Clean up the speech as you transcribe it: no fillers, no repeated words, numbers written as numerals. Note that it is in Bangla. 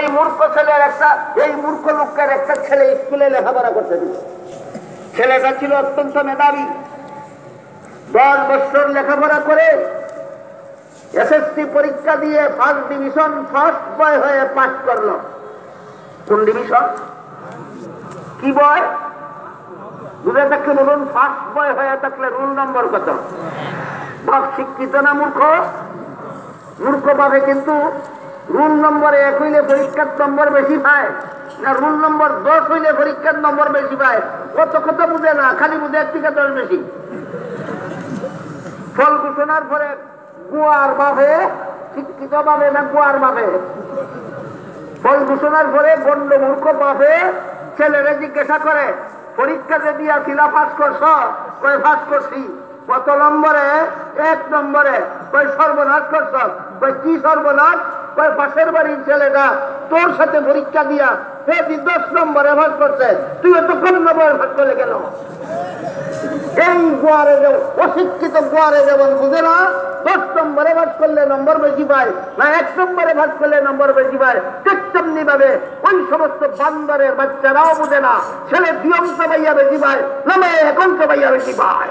এই মূর্খ ছেলের এই মূর্খ লোকের একটা ছেলে স্কুলে লেখাপড়া করতে দিল। ছেলেটা ছিল অত্যন্ত মেধাবী, 10 বছর লেখাপড়া করে এসএসসি পরীক্ষা দিয়ে ফার্স্ট ডিভিশন ফার্স্ট বয় হয়ে পাস করলো। কোন ডিভিশন? কি বয়? বুঝে থাকলে বলুন, ফার্স্ট বয় হয়ে থাকলে রোল নম্বর কত? বাপ শিক্ষিত না মূর্খ? মূর্খ পাবে, কিন্তু রোল নম্বরে 1 হইলে পরীক্ষার নম্বর বেশি পায় না রোল নম্বর 10 হইলে পরীক্ষার নম্বর বেশি পায়? কত কথা বুঝে না, খালি বুঝে 1 থেকে 10 বেশি। ফল ঘোষণার পরে গুয়ার ভাবে, শিক্ষিত ভাবে না গুয়ার ভাবে? ফল ঘোষণার পরে গণ্ড মূর্খ পাবে ছেলেরা জিজ্ঞাসা করে, পরীক্ষা যে দিয়াছিল পাস করছ? কয় পাস করছি। কত নম্বরে? 1 নম্বরে। কয় সর্বনাশ করছ? কয় কি সর্বনাশ? কয় পাশের বাড়ির ছেলেটা তোর সাথে পরীক্ষা দিয়া সে 10 নম্বরে পাস করছে, তুই এত কম নম্বরে পাস করলে কেন? এই গোয়ারে অশিক্ষিত গোয়ারে যেমন বুঝে না 10 নম্বরে ভাগ করলে নম্বর বেশি পায় না 1 নম্বরে ভাগ করলে নম্বর বেশি পায়, ঠিক তেমনি ভাবে ওই সমস্ত বান্দরের বাচ্চারাও বুঝে না ছেলে 2 অংশ পাইয়া বেশি পায় না মেয়ে 1 অংশ পাইয়া বেশি পায়।